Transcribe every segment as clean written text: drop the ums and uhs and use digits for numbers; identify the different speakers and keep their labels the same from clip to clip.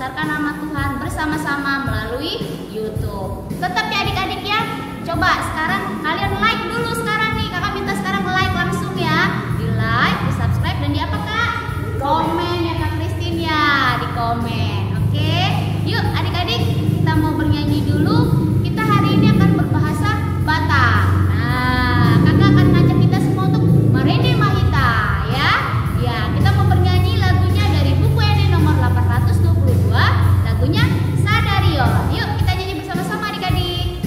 Speaker 1: membesarkan nama Tuhan bersama-sama melalui YouTube. Tetap ya adik-adik ya. Coba sekarang kalian like dulu sekarang nih. Kakak minta sekarang like langsung ya. Di like, di subscribe dan di apa Kak? Komen ya Kak Christine ya. Di komen. Oke. Yuk adik-adik kita mau bernyanyi dulu. Kita hari ini akan berbahasa Batak. Nah, kakak akan ngajak kita semua untuk Marende Mahita ya. Ya, kita mau bernyanyi lagunya dari buku END nomor 822. Lagunya Sadario. Yuk kita nyanyi bersama-sama adik-adik.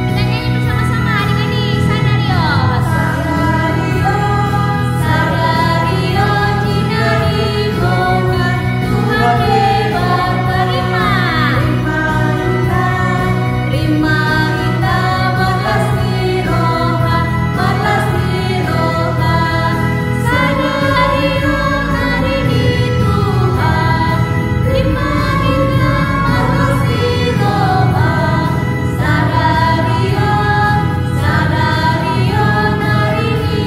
Speaker 1: Kita nyanyi bersama-sama adik-adik. Sadario. Sadario, Sadario, Jinari Hokan, Tuhan hebat terima. Terima kita batas diroha, batas diroha. Sadario hari ini Tuhan. Terima kita batas diroha. Sadario, Sadario hari ini.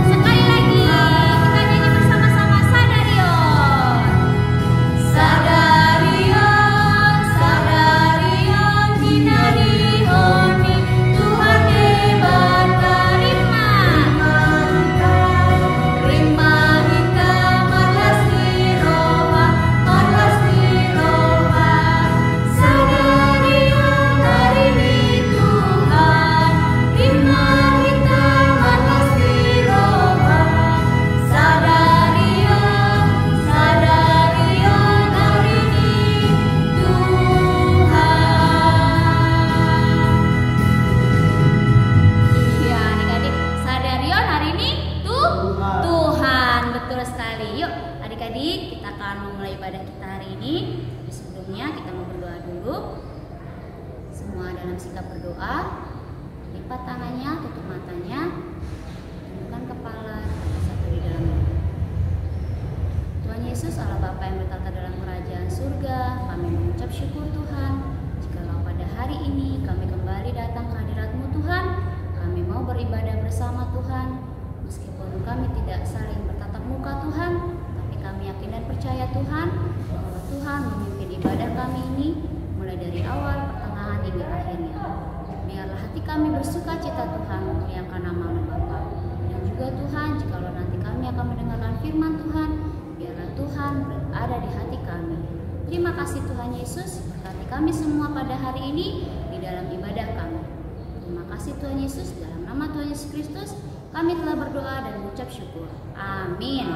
Speaker 1: Sekali lagi kita nyanyi bersama-sama Sadario. Sadario, Sadario, Jinari Honi, Tuhan hebat terima. Terima kita malas diroha, malas diroha. Sadario hari ini Tuhan. Terima kita malas diroha. Sadario, Sadario hari ini Tuhan. Iya adik-adik, Sadario hari ini Tuhan. Betul sekali. Yuk adik-adik kita akan memulai ibadah kita hari ini. Tapi sebelumnya kita mau berdoa dulu. Semua dalam sikap berdoa. Lipat tangannya, tutup matanya, tundukkan kepala, satu di dalam doa. Tuhan Yesus Allah Bapa yang bertata dalam kerajaan surga, kami mengucap syukur Tuhan. Jikalau pada hari ini kami kembali datang ke hadirat-Mu Tuhan, kami mau beribadah bersama Tuhan. Meskipun kami tidak saling bertatap muka Tuhan, tapi kami yakin dan percaya Tuhan bahwa Tuhan memimpin ibadah kami ini mulai dari awal, pertengahan hingga akhirnya. Biarlah hati kami bersuka cita Tuhan memuliakan nama-Mu Bapa. Dan juga Tuhan, jikalau nanti kami akan mendengarkan firman Tuhan, biarlah Tuhan berada di hati kami. Terima kasih Tuhan Yesus, berkati kami semua pada hari ini di dalam ibadah kami. Terima kasih Tuhan Yesus, dalam nama Tuhan Yesus Kristus kami telah berdoa dan mengucap syukur. Amin.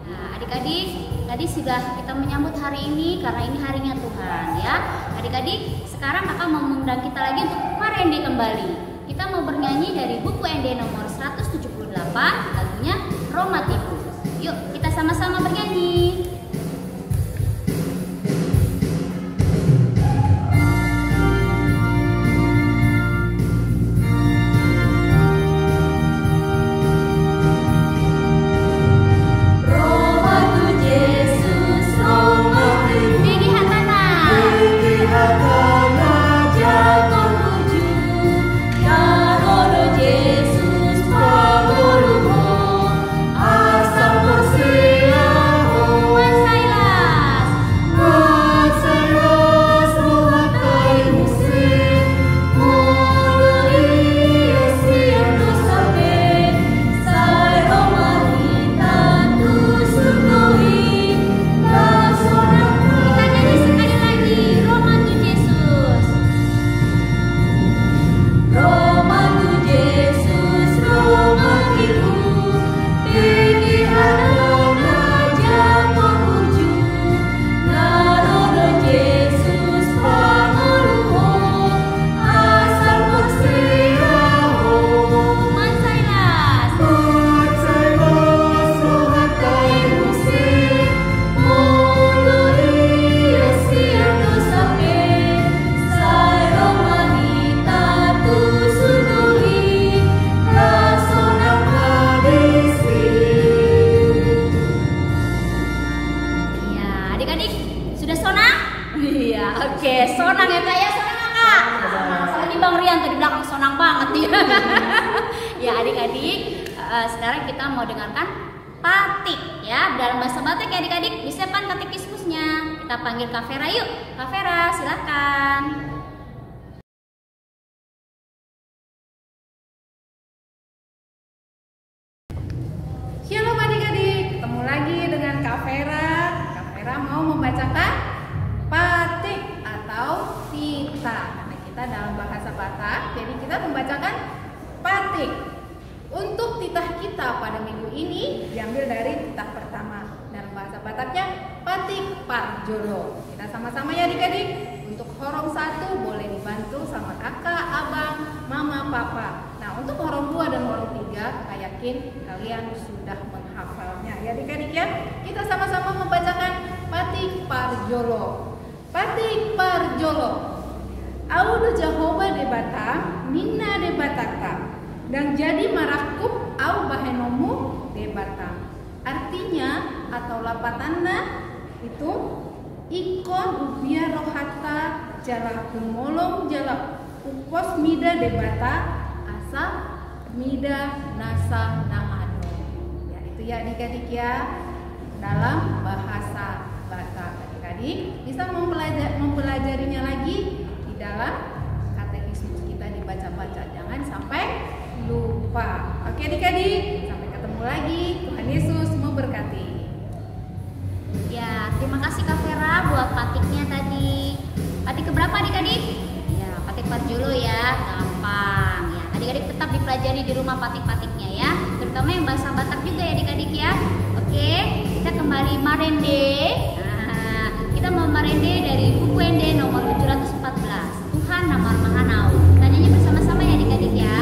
Speaker 1: Nah, adik-adik, tadi sudah kita menyambut hari ini karena ini harinya Tuhan ya. Adik-adik, sekarang kakak mau mengundang kita lagi untuk Marende kembali. Kita mau bernyanyi dari buku END nomor 178, lagunya Romatiku. Yuk, kita sama-sama bernyanyi.
Speaker 2: Ya Lord Jesus, Paolo
Speaker 1: sekarang kita mau dengarkan Patik ya. Dalam bahasa Batak ya adik-adik, disiapkan katekismusnya. Kita panggil Kak Vera yuk. Kak Vera, silakan.
Speaker 2: Shalom adik-adik, ketemu lagi dengan Kak Vera. Kak Vera mau membacakan Patik atau titah. Karena kita dalam bahasa Batak, jadi kita membacakan Patik. Untuk titah kita pada minggu ini diambil dari titah pertama. Dalam bahasa Bataknya Patik Parjolo. Kita sama-sama ya adik-adik. Untuk horong 1 boleh dibantu sama kakak, abang, mama, papa. Nah, untuk horong 2 dan horong 3, saya yakin kalian sudah menghafalnya ya adik-adik ya. Kita sama-sama membacakan Patik Parjolo. Patik Parjolo. Audu Jehovah de Batang, Minna de Bataka. Dan jadi marakup au bahenomu de Batang. Artinya atau lapatannya itu ikon upia rohata jala kumolong jala upos mida de bata asa mida nasa naado. Ya itu ya adik-adik ya, dalam bahasa Batak. Adik-adik bisa mempelajarinya lagi di dalam katekismus kita dibaca-baca. Jangan sampai lupa. Oke adik-adik, sampai ketemu lagi. Tuhan Yesus memberkati.
Speaker 1: Ya, terima kasih Kak Vera buat patiknya tadi. Patik keberapa adik-adik? Ya, Patik Parjolo ya, gampang ya. Adik-adik tetap dipelajari di rumah patik-patiknya ya, terutama yang bahasa Batak juga ya adik-adik ya. Oke, kita kembali marende. Nah, kita mau marende dari buku Ende nomor 714. Tuhan Namar Mahanau. Tanyanya bersama-sama ya adik-adik ya.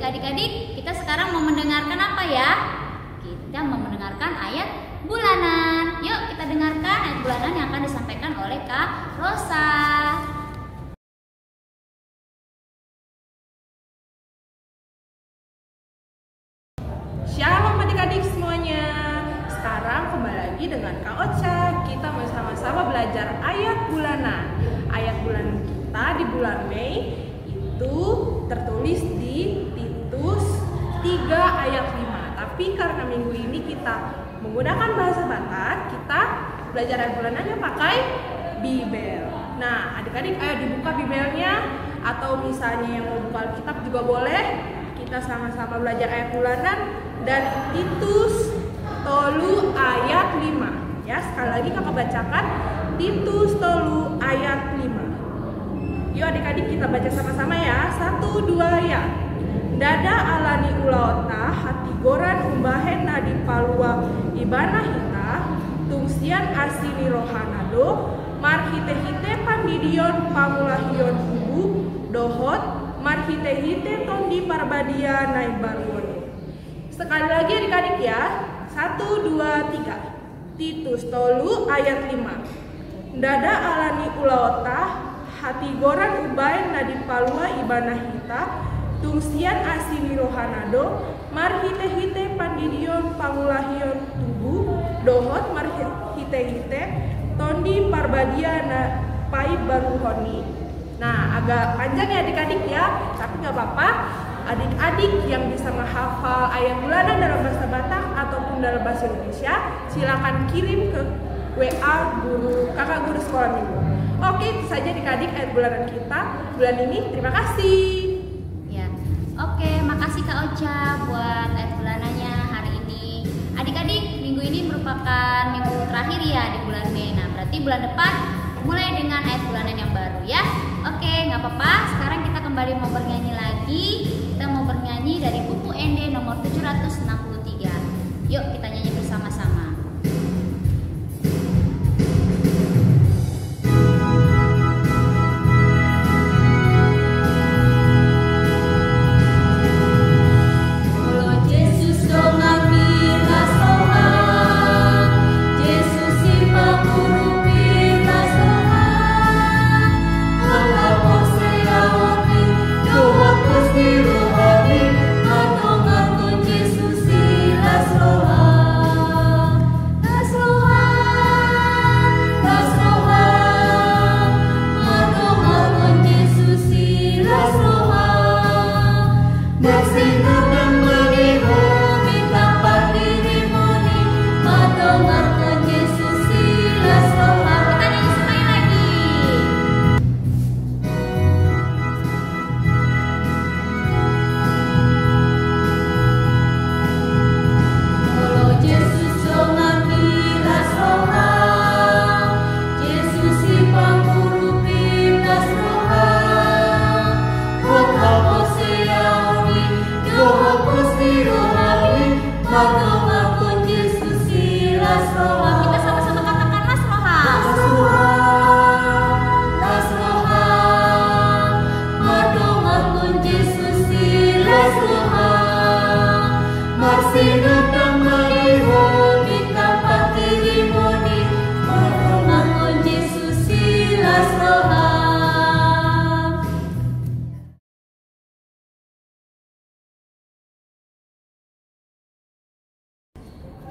Speaker 1: Adik-adik, kita sekarang mau mendengarkan apa ya? Kita mau mendengarkan ayat bulanan. Yuk kita dengarkan ayat bulanan yang akan disampaikan oleh Kak Rosa.
Speaker 2: Shalom adik-adik semuanya. Sekarang kembali lagi dengan Kak Ocha. Kita bersama-sama belajar ayat bulanan. Ayat bulanan kita di bulan Mei itu tertulis di Titus 3 ayat 5. Tapi karena minggu ini kita menggunakan bahasa Batak, kita belajar ayat bulanannya pakai Bibel. Nah, adik-adik ayo dibuka Bibelnya, atau misalnya yang mau buka Alkitab juga boleh. Kita sama-sama belajar ayat bulanan dan Titus tolu ayat 5. Ya, sekali lagi kakak bacakan Titus tolu ayat 5. Yuk adik-adik kita baca sama-sama ya. 1, 2 ya. Dada alani ulaota hati goran umbahen nadi palua ibana hita tungsian asini rohanado marhite-hite pandidion pamulahion hubu dohot marhite-hite tondi parbadia naibaruon. Sekali lagi adik-adik ya. 1, 2, 3. Titus tolu ayat 5. Dada alani ulaota
Speaker 3: hati goran ubain nadi palua ibana hita, tungsian asini rohanado, mar hite-hite pandidion pangulahion tubuh, dohot mar hite-hite, tondi parbadia na pai baruhoni. Nah, agak panjang ya adik-adik ya, tapi nggak apa-apa. Adik-adik yang bisa menghafal ayat bulanan dalam bahasa Batak ataupun dalam bahasa Indonesia, silakan kirim ke WA kakak guru sekolah minggu. Oke, itu saja adik-adik ayat bulanan kita bulan ini. Terima kasih.
Speaker 1: Ya, oke, makasih Kak Ocha buat ayat bulanannya hari ini. Adik-adik, minggu ini merupakan minggu terakhir ya di bulan Mei. Nah, berarti bulan depan mulai dengan ayat bulanan yang baru ya. Oke, nggak apa-apa. Sekarang kita kembali mau bernyanyi lagi. Kita mau bernyanyi dari buku ND nomor 763. Yuk kita nyanyi bersama-sama.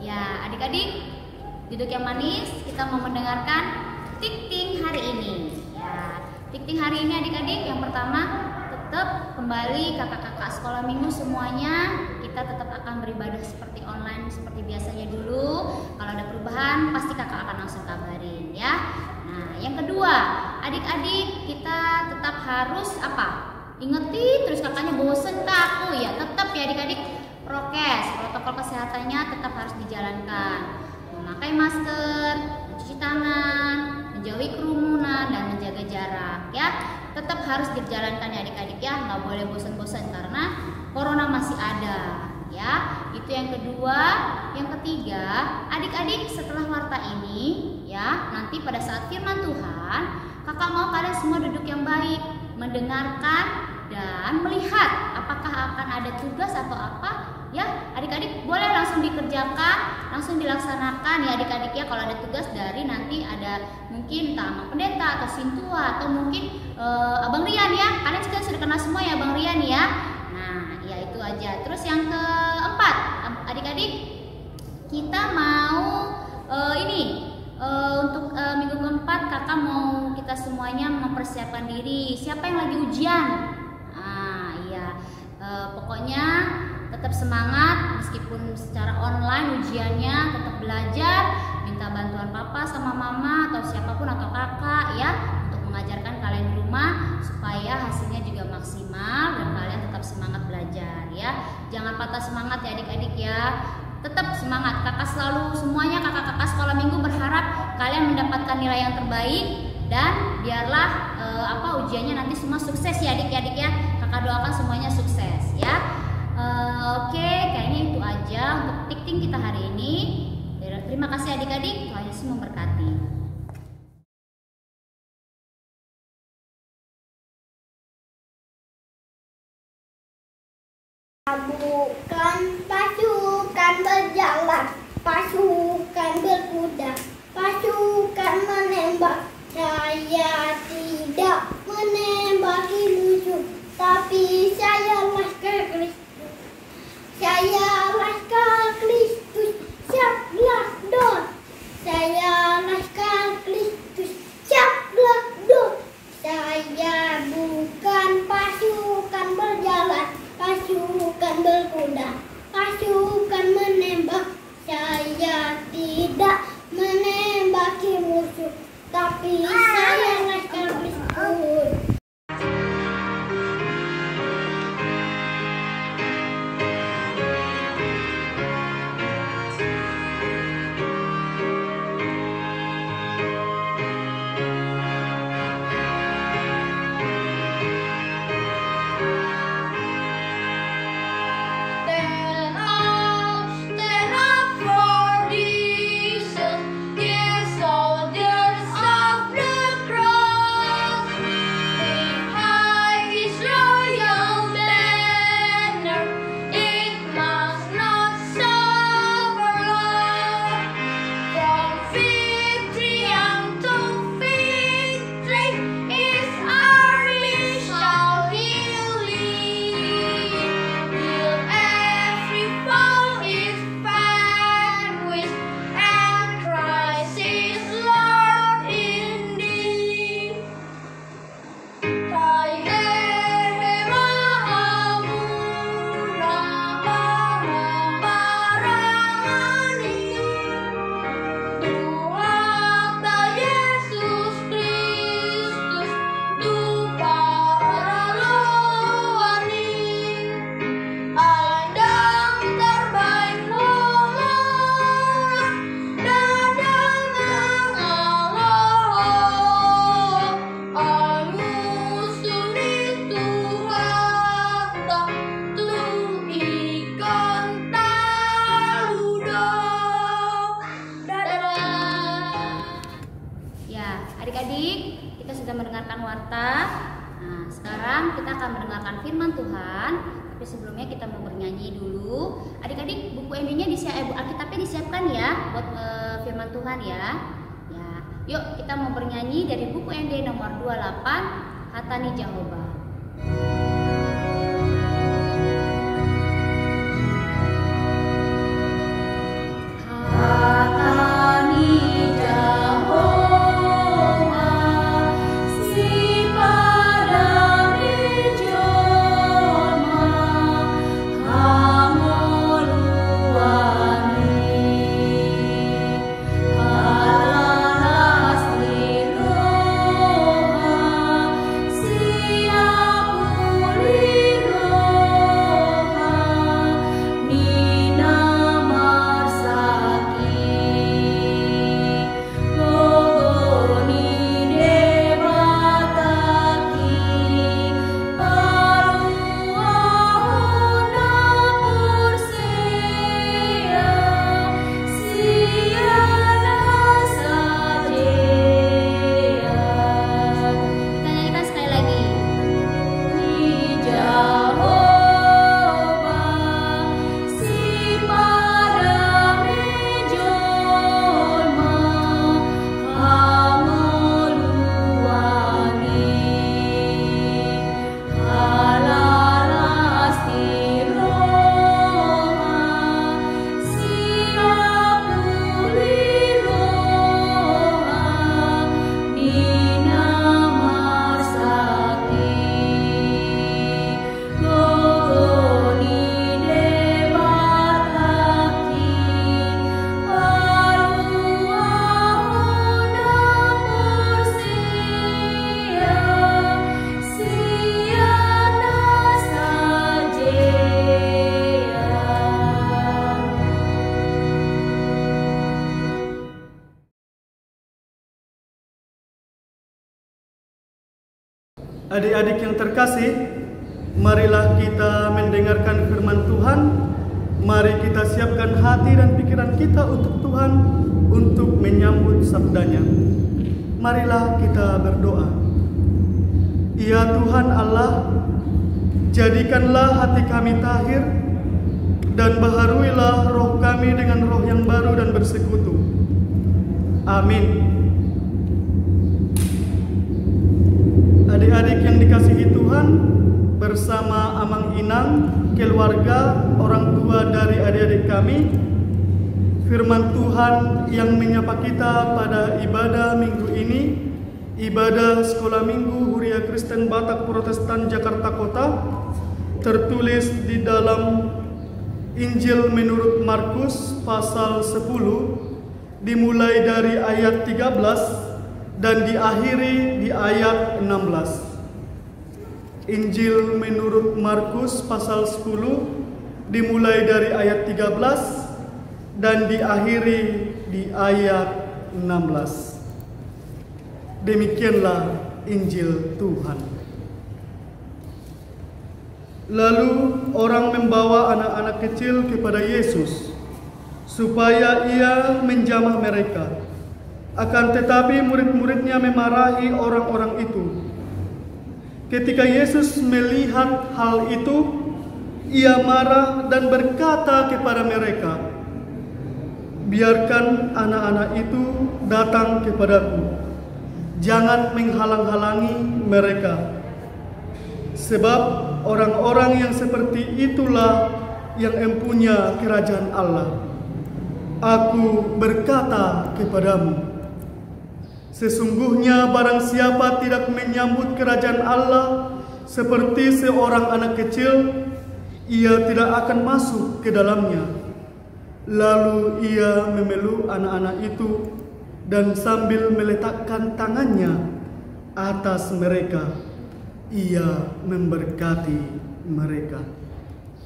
Speaker 1: Ya, adik-adik, duduk yang manis. Kita mau mendengarkan tik-ting hari ini. Ya, tik-ting hari ini adik-adik, yang pertama tetap kembali kakak-kakak sekolah minggu semuanya. Kita tetap akan beribadah seperti online seperti biasanya dulu. Kalau ada perubahan pasti kakak akan langsung kabarin ya. Nah, yang kedua, adik-adik kita tetap harus apa? Ingetin terus kakaknya bosen kak aku ya. Tetap ya adik-adik, prokes, protokol kesehatannya tetap harus dijalankan. Memakai masker, mencuci tangan, menjauhi kerumunan dan menjaga jarak ya. Tetap harus dijalankan ya adik-adik ya, nggak boleh bosan-bosan karena corona masih ada ya. Itu yang kedua. Yang ketiga, adik-adik setelah warta ini ya, nanti pada saat firman Tuhan, kakak mau kalian semua duduk yang baik, mendengarkan dan melihat apakah akan ada tugas atau apa ya. Adik-adik boleh langsung dikerjakan, langsung dilaksanakan ya adik-adik ya. Kalau ada tugas dari nanti ada mungkin entah sama pendeta atau sintua atau mungkin Abang Rian ya. Kalian juga sudah kenal semua ya Abang Rian ya. Nah ya itu aja. Terus yang keempat, adik-adik kita mau untuk minggu keempat kakak mau kita semuanya mempersiapkan diri. Siapa yang lagi ujian? Pokoknya tetap semangat meskipun secara online ujiannya, tetap belajar, minta bantuan papa sama mama atau siapapun atau kakak ya untuk mengajarkan kalian di rumah supaya hasilnya juga maksimal dan kalian tetap semangat belajar ya. Jangan patah semangat ya adik-adik ya. Tetap semangat. Kakak selalu semuanya kakak-kakak sekolah minggu berharap kalian mendapatkan nilai yang terbaik dan biarlah ujiannya nanti semua sukses ya adik-adik ya. Kakak doakan semuanya sukses ya. Oke, kayaknya itu aja untuk tik-ting kita hari ini. Terima kasih adik-adik. Tuhan Yesus memberkati.
Speaker 4: Bukan pasukan berjalan, pasukan berkuda, pasukan menembak. Saya tidak berkuda, pasukan menembak. Saya tidak menembaki musuh, tapi saya laskar pistol.
Speaker 5: Stand up for Jesus, yes, soldiers of the cross. Sing high His royal banner, it must not suffer long. From victory unto victory, His army shall He lead. Till every foe is vanquished, and Christ is Lord indeed. Yesus Kristus, tu paralawani. Aindang terbaik nolong, dadang Allah. Anyusuni Tuhan tak tu ikan taludong. Dadah.
Speaker 1: Ya, adik-adik, kita sudah mendengarkan warta. Nah, sekarang kita akan mendengarkan firman Tuhan. Tapi sebelumnya kita mau bernyanyi dulu. Adik-adik, buku MD-nya Alkitabnya disiapkan ya buat firman Tuhan ya. Ya, yuk kita mau bernyanyi dari buku MD nomor 28, Hatani Jehovah. Hatani Jehovah, si padami joma, hamoluani, halalas liroha, siapuli roha, nina marsaki, gogoni devataki, paluahuna pursea, siana sajea. Kita nyanyikan sekali lagi. Ni Jehovah, si padami joma, hamoluani, halalas tiroha, siapuli roha, nina marsaki, gogoni devataki, paluahuna pursea, siana sajea.
Speaker 6: Adik-adik yang terkasih, marilah kita mendengarkan firman Tuhan. Mari kita siapkan hati dan pikiran kita untuk Tuhan, untuk menyambut sabdanya. Marilah kita berdoa. Ya Tuhan Allah, jadikanlah hati kami tahir, dan baharuilah roh kami dengan roh yang baru dan bersekutu. Amin. Adik-adik yang dikasihi Tuhan, bersama Amang Inang, keluarga, orang tua dari adik-adik kami, firman Tuhan yang menyapa kita pada ibadah minggu ini, ibadah Sekolah Minggu Huria Kristen Batak Protestan Jakarta Kota, tertulis di dalam Injil menurut Markus pasal 10 dimulai dari ayat 13 dan diakhiri di ayat 16. Injil menurut Markus pasal 10 dimulai dari ayat 13 dan diakhiri di ayat 16. Demikianlah Injil Tuhan. Lalu orang membawa anak-anak kecil kepada Yesus supaya ia menjamah mereka. Akan tetapi murid-muridnya memarahi orang-orang itu. Ketika Yesus melihat hal itu, ia marah dan berkata kepada mereka, "Biarkan anak-anak itu datang kepadaku. Jangan menghalang-halangi mereka. Sebab orang-orang yang seperti itulah yang empunya kerajaan Allah. Aku berkata kepadamu, sesungguhnya barang siapa tidak menyambut kerajaan Allah seperti seorang anak kecil, ia tidak akan masuk ke dalamnya." Lalu ia memeluk anak-anak itu dan sambil meletakkan tangannya atas mereka, ia memberkati mereka.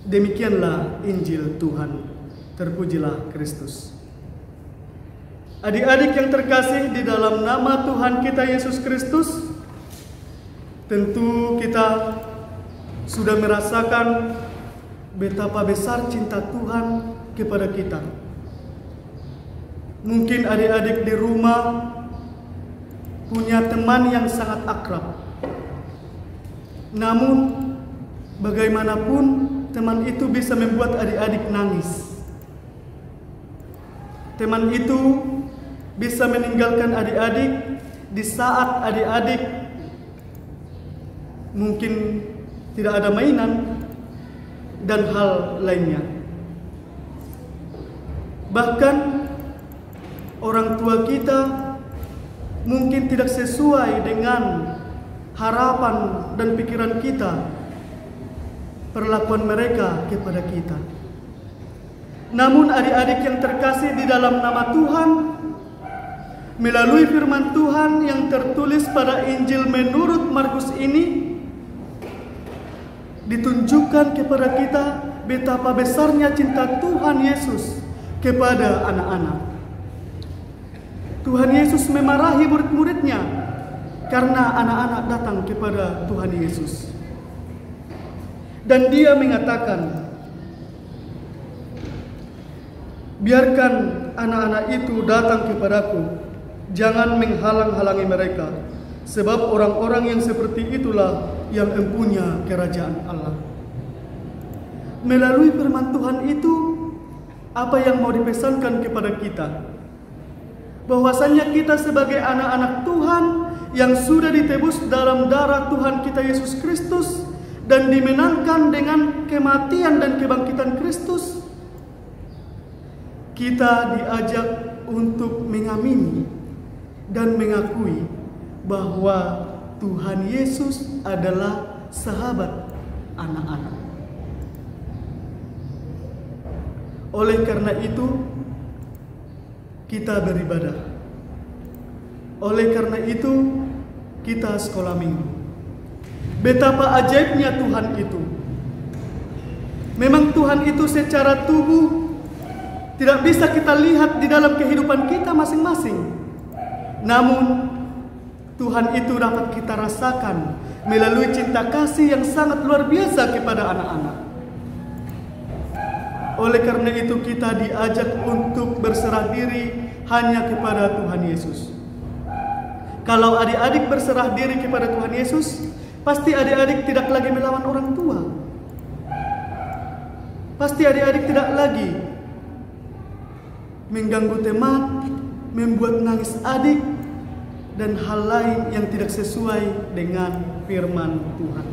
Speaker 6: Demikianlah Injil Tuhan. Terpujilah Kristus. Adik-adik yang terkasih di dalam nama Tuhan kita Yesus Kristus, tentu kita sudah merasakan betapa besar cinta Tuhan kepada kita. Mungkin adik-adik di rumah punya teman yang sangat akrab. Namun bagaimanapun teman itu bisa membuat adik-adik nangis. Teman itu bisa meninggalkan adik-adik di saat adik-adik mungkin tidak ada mainan dan hal lainnya. Bahkan orang tua kita mungkin tidak sesuai dengan harapan dan pikiran kita, perlakuan mereka kepada kita. Namun adik-adik yang terkasih di dalam nama Tuhan, melalui firman Tuhan yang tertulis pada Injil menurut Markus ini, ditunjukkan kepada kita betapa besarnya cinta Tuhan Yesus kepada anak-anak. Tuhan Yesus memarahi murid-muridnya karena anak-anak datang kepada Tuhan Yesus. Dan dia mengatakan, "Biarkan anak-anak itu datang kepadaku, jangan menghalang-halangi mereka, sebab orang-orang yang seperti itulah yang empunya kerajaan Allah." Melalui firman Tuhan itu, apa yang mau dipesankan kepada kita? Bahwasanya kita sebagai anak-anak Tuhan yang sudah ditebus dalam darah Tuhan kita Yesus Kristus dan dimenangkan dengan kematian dan kebangkitan Kristus, kita diajak untuk mengamini dan mengakui bahwa Tuhan Yesus adalah sahabat anak-anak. Oleh karena itu, kita beribadah. Oleh karena itu, kita sekolah minggu. Betapa ajaibnya Tuhan itu. Memang Tuhan itu secara tubuh tidak bisa kita lihat di dalam kehidupan kita masing-masing. Namun Tuhan itu dapat kita rasakan melalui cinta kasih yang sangat luar biasa kepada anak-anak. Oleh karena itu kita diajak untuk berserah diri hanya kepada Tuhan Yesus. Kalau adik-adik berserah diri kepada Tuhan Yesus, pasti adik-adik tidak lagi melawan orang tua. Pasti adik-adik tidak lagi mengganggu teman, membuat nangis adik, dan hal lain yang tidak sesuai dengan firman Tuhan.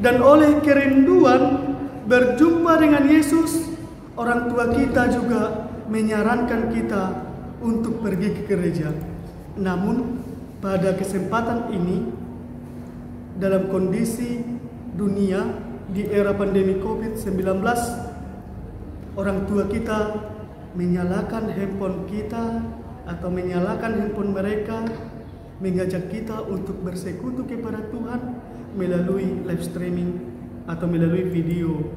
Speaker 6: Dan oleh kerinduan berjumpa dengan Yesus, orang tua kita juga menyarankan kita untuk pergi ke gereja. Namun pada kesempatan ini, dalam kondisi dunia di era pandemi COVID-19, orang tua kita menyalakan handphone kita atau menyalakan handphone mereka, mengajak kita untuk bersekutu kepada Tuhan melalui live streaming atau melalui video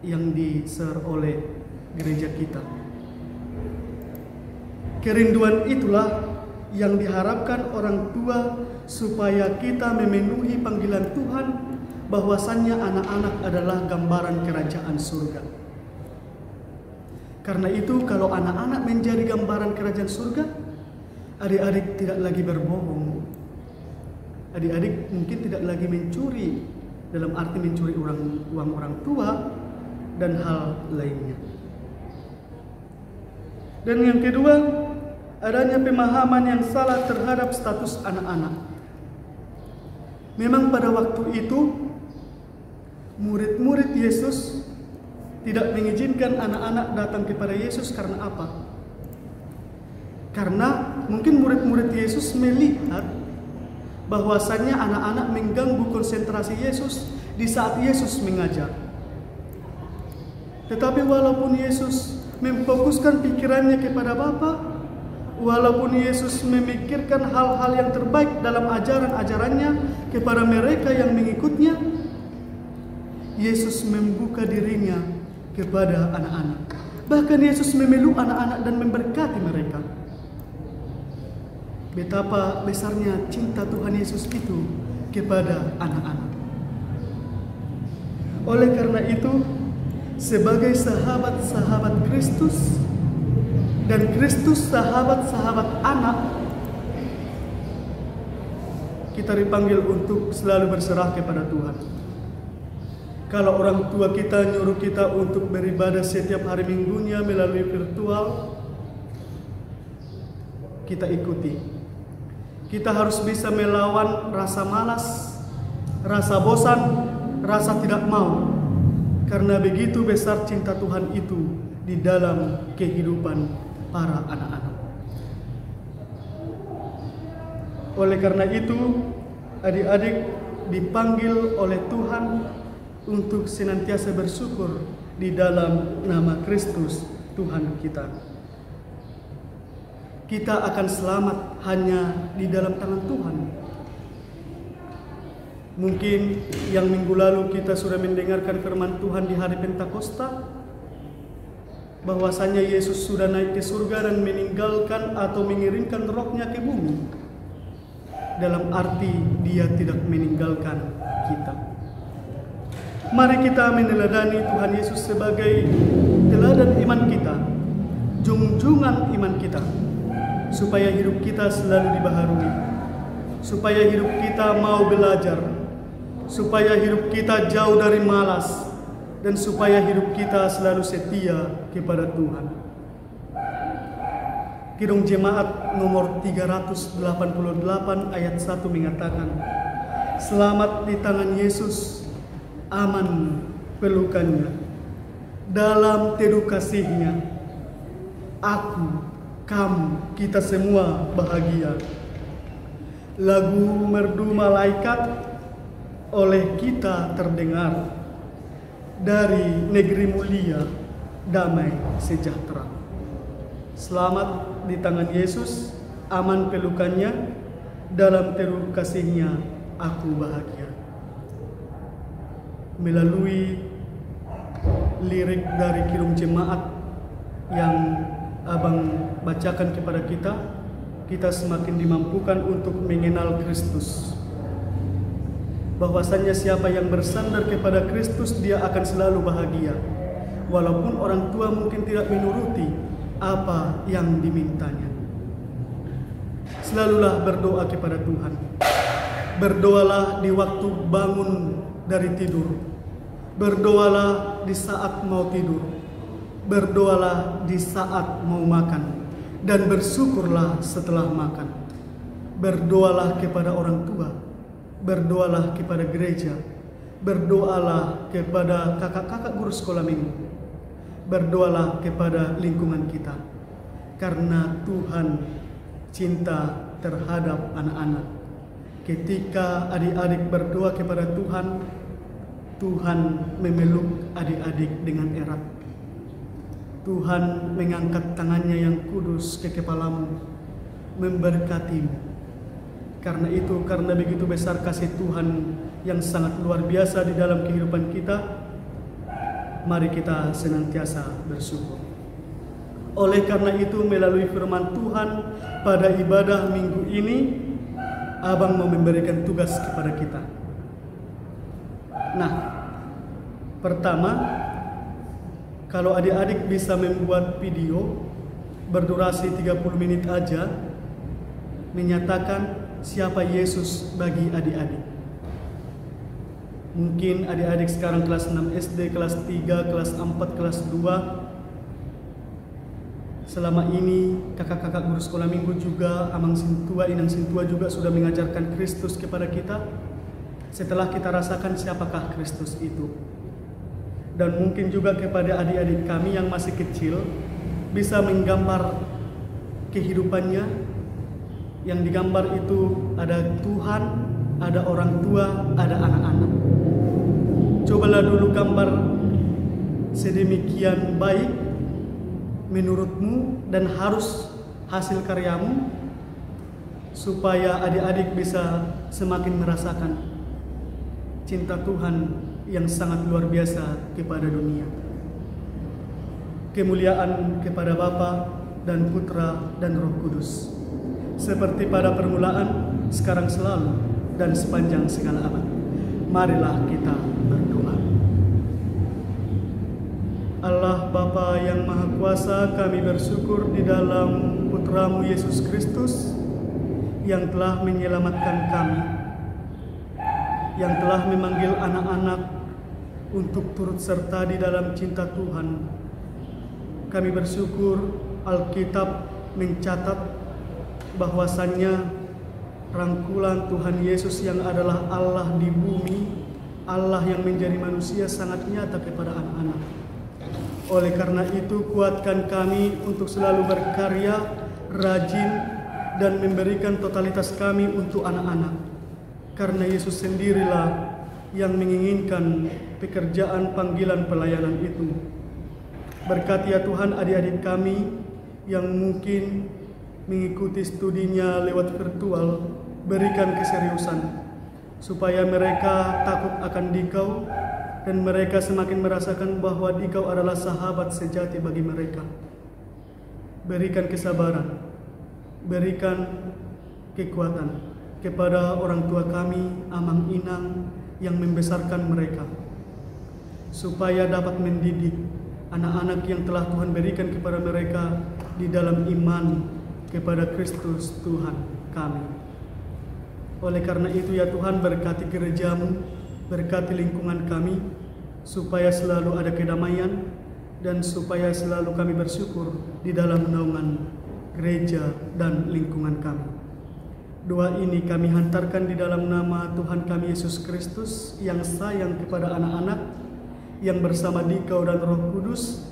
Speaker 6: yang di-share oleh gereja kita. Kerinduan itulah yang diharapkan orang tua supaya kita memenuhi panggilan Tuhan bahwasannya anak-anak adalah gambaran kerajaan surga. Karena itu kalau anak-anak menjadi gambaran kerajaan surga, adik-adik tidak lagi berbohong. Adik-adik mungkin tidak lagi mencuri, dalam arti mencuri uang orang tua dan hal lainnya. Dan yang kedua, adanya pemahaman yang salah terhadap status anak-anak. Memang pada waktu itu murid-murid Yesus tidak mengizinkan anak-anak datang kepada Yesus karena apa? Karena mungkin murid-murid Yesus melihat bahwasannya anak-anak mengganggu konsentrasi Yesus di saat Yesus mengajar. Tetapi walaupun Yesus memfokuskan pikirannya kepada Bapa, walaupun Yesus memikirkan hal-hal yang terbaik dalam ajaran-ajarannya kepada mereka yang mengikutnya, Yesus membuka dirinya kepada anak-anak. Bahkan Yesus memeluk anak-anak dan memberkati mereka. Betapa besarnya cinta Tuhan Yesus itu kepada anak-anak. Oleh karena itu, sebagai sahabat-sahabat Kristus dan Kristus sahabat-sahabat anak, kita dipanggil untuk selalu berserah kepada Tuhan. Kalau orang tua kita nyuruh kita untuk beribadah setiap hari minggunya melalui virtual, kita ikuti. Kita harus bisa melawan rasa malas, rasa bosan, rasa tidak mau. Karena begitu besar cinta Tuhan itu di dalam kehidupan para anak-anak. Oleh karena itu, adik-adik dipanggil oleh Tuhan untuk senantiasa bersyukur di dalam nama Kristus Tuhan kita. Kita akan selamat hanya di dalam tangan Tuhan. Mungkin yang minggu lalu kita sudah mendengarkan firman Tuhan di hari Pentakosta, bahwasanya Yesus sudah naik ke surga dan meninggalkan atau mengirimkan rohnya ke bumi. Dalam arti dia tidak meninggalkan kita. Mari kita meneladani Tuhan Yesus sebagai teladan iman kita, junjungan iman kita, supaya hidup kita selalu dibaharui, supaya hidup kita mau belajar, supaya hidup kita jauh dari malas, dan supaya hidup kita selalu setia kepada Tuhan. Kidung Jemaat nomor 388 ayat 1 mengatakan, selamat di tangan Yesus, aman pelukannya, dalam teduh kasihnya, aku, kamu, kita semua bahagia. Lagu merdu malaikat oleh kita terdengar, dari negeri mulia, damai sejahtera. Selamat di tangan Yesus, aman pelukannya, dalam teduh kasihnya, aku bahagia. Melalui lirik dari Kidung Jemaat yang Abang bacakan kepada kita, kita semakin dimampukan untuk mengenal Kristus. Bahwasannya siapa yang bersandar kepada Kristus, dia akan selalu bahagia. Walaupun orang tua mungkin tidak menuruti apa yang dimintanya. Selalulah berdoa kepada Tuhan. Berdoalah di waktu bangun dari tidur. Berdoalah di saat mau tidur. Berdoalah di saat mau makan. Dan bersyukurlah setelah makan. Berdoalah kepada orang tua. Berdoalah kepada gereja. Berdoalah kepada kakak-kakak guru sekolah minggu. Berdoalah kepada lingkungan kita. Karena Tuhan cinta terhadap anak-anak. Ketika adik-adik berdoa kepada Tuhan, Tuhan memeluk adik-adik dengan erat. Tuhan mengangkat tangannya yang kudus ke kepalamu, memberkatimu. Karena itu, karena begitu besar kasih Tuhan yang sangat luar biasa di dalam kehidupan kita, mari kita senantiasa bersyukur. Oleh karena itu, melalui firman Tuhan pada ibadah minggu ini, Abang mau memberikan tugas kepada kita. Nah, pertama, kalau adik-adik bisa membuat video berdurasi 30 menit aja, menyatakan siapa Yesus bagi adik-adik. Mungkin adik-adik sekarang kelas 6 SD, kelas 3, kelas 4, kelas 2. Selama ini kakak-kakak guru sekolah minggu juga, Amang Sintua, Inang Sintua juga sudah mengajarkan Kristus kepada kita. Setelah kita rasakan siapakah Kristus itu. Dan mungkin juga kepada adik-adik kami yang masih kecil, bisa menggambar kehidupannya. Yang digambar itu ada Tuhan, ada orang tua, ada anak-anak. Cobalah dulu gambar sedemikian baik menurutmu dan harus hasil karyamu, supaya adik-adik bisa semakin merasakan cinta Tuhan yang sangat luar biasa kepada dunia. Kemuliaan kepada Bapa dan Putra dan Roh Kudus, seperti pada permulaan, sekarang, selalu, dan sepanjang segala abad. Marilah kita berdoa. Allah Bapa yang Maha Kuasa, kami bersyukur di dalam Putramu Yesus Kristus yang telah menyelamatkan kami, yang telah memanggil anak-anak untuk turut serta di dalam cinta Tuhan. Kami bersyukur Alkitab mencatat bahwasannya rangkulan Tuhan Yesus yang adalah Allah di bumi, Allah yang menjadi manusia, sangat nyata kepada anak-anak. Oleh karena itu, kuatkan kami untuk selalu berkarya, rajin, dan memberikan totalitas kami untuk anak-anak. Karena Yesus sendirilah yang menginginkan pekerjaan panggilan pelayanan itu. Berkati ya Tuhan adik-adik kami yang mungkin mengikuti studinya lewat virtual, berikan keseriusan supaya mereka takut akan Dikau, dan mereka semakin merasakan bahwa Dikau adalah sahabat sejati bagi mereka. Berikan kesabaran, berikan kekuatan kepada orang tua kami, Amang Inang, yang membesarkan mereka, supaya dapat mendidik anak-anak yang telah Tuhan berikan kepada mereka di dalam iman kepada Kristus Tuhan kami. Oleh karena itu ya Tuhan, berkati gerejamu, berkati lingkungan kami, supaya selalu ada kedamaian, dan supaya selalu kami bersyukur di dalam naungan gereja dan lingkungan kami. Doa ini kami hantarkan di dalam nama Tuhan kami Yesus Kristus yang sayang kepada anak-anak, yang bersama Dikau dan Roh Kudus,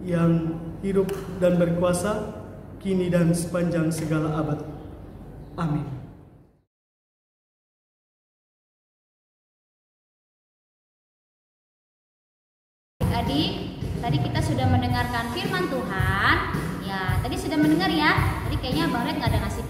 Speaker 6: yang hidup dan berkuasa kini dan sepanjang segala abad. Amin.
Speaker 1: Adik, tadi kita sudah mendengarkan firman Tuhan. Ya, tadi sudah mendengar ya. Tadi kayaknya Bang Red nggak ada ngasih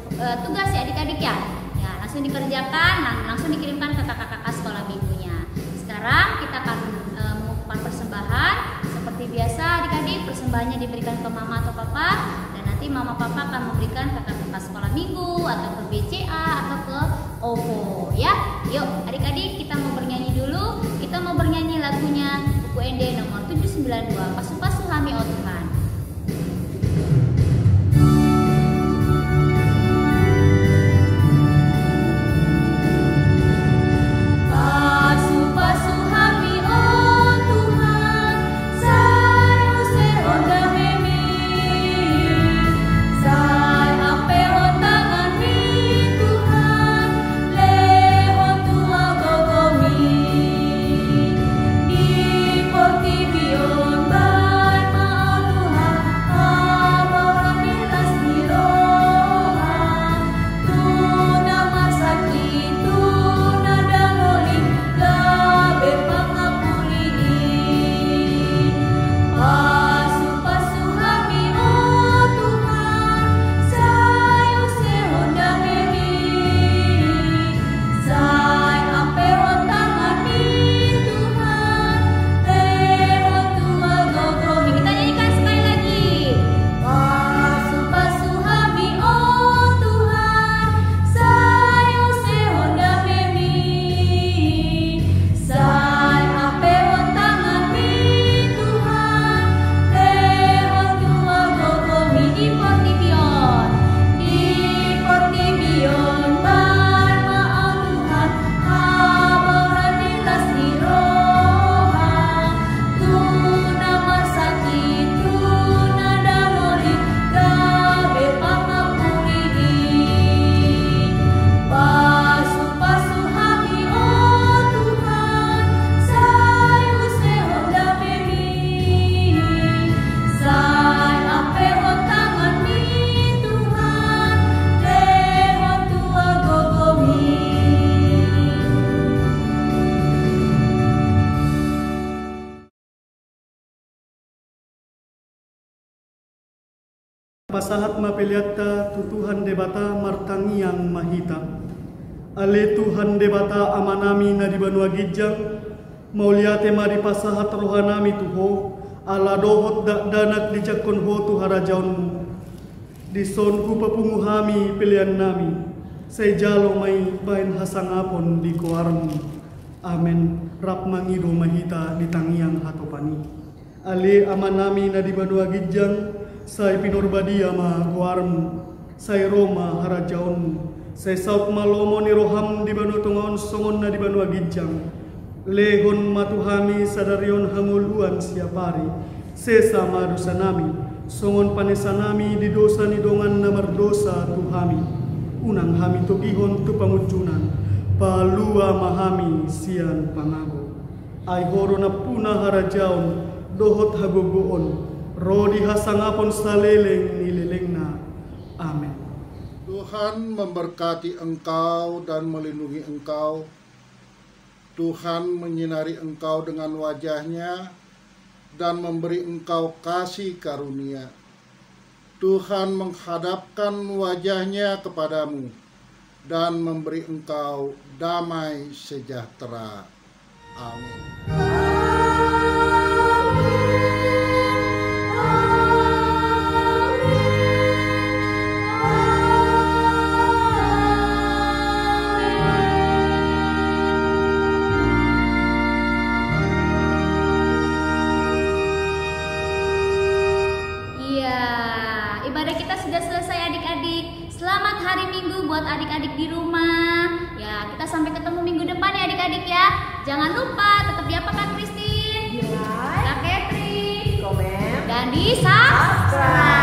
Speaker 1: tugas ya adik-adik ya. Ya, langsung dikerjakan, langsung dikirimkan ke kakak-kakak sekolah minggunya. Sekarang kita akan mengumpulkan persembahan. Seperti biasa adik-adik, persembahannya diberikan ke mama atau papa, dan nanti mama papa akan memberikan ke kakak-kakak sekolah minggu atau ke BCA atau ke OVO ya. Yuk adik-adik, kita mau bernyanyi dulu. Kita mau bernyanyi lagunya Buku ND nomor 792, Pasu-Pasu Hami Oh Tuhan.
Speaker 5: Bion bai maot
Speaker 6: pasahat mapeliatta tu Tuhan debata martangiang mahita. Ale Tuhan debata amanami na di Banua Gijang, mauliate mari pasahat rohanami tuho, ala dohot danak di jakon ho tu harajaunmu. Di sonku papunguhami pilihan nami, say jalo may bain hasangapon di kuarmu. Amen. Rap mangido mahita di tangiang hatopani. Ale amanami na di Banua Gijang, say pinurbadia ma kuarmu, say Roma harajaunmu. Say saut malomo ni roham di Banu Tungon songon na di Banua Gijang. Lehon matuhami sadarion hanguluan siapari. Sesa madusanami. Songon panesanami di dosa ni dongan na mardosa tuhami. Unang hami togihon tu pamujunan. Palua mahami sian pangago. Ay horo na puna harajaon dohot hagogoon. Rodi hasangapon saleleng nileleng na. Amen.
Speaker 7: Tuhan memberkati engkau dan melindungi engkau. Tuhan menyinari engkau dengan wajahnya dan memberi engkau kasih karunia. Tuhan menghadapkan wajahnya kepadamu dan memberi engkau damai sejahtera. Amin.
Speaker 1: Ibadah kita sudah selesai adik-adik. Selamat hari Minggu buat adik-adik di rumah. Ya, kita sampai ketemu minggu depan ya adik-adik ya. Jangan lupa tetap diapakan Christine?
Speaker 5: Di like,
Speaker 1: Kak Catherine,
Speaker 5: komen,
Speaker 1: dan di subscribe.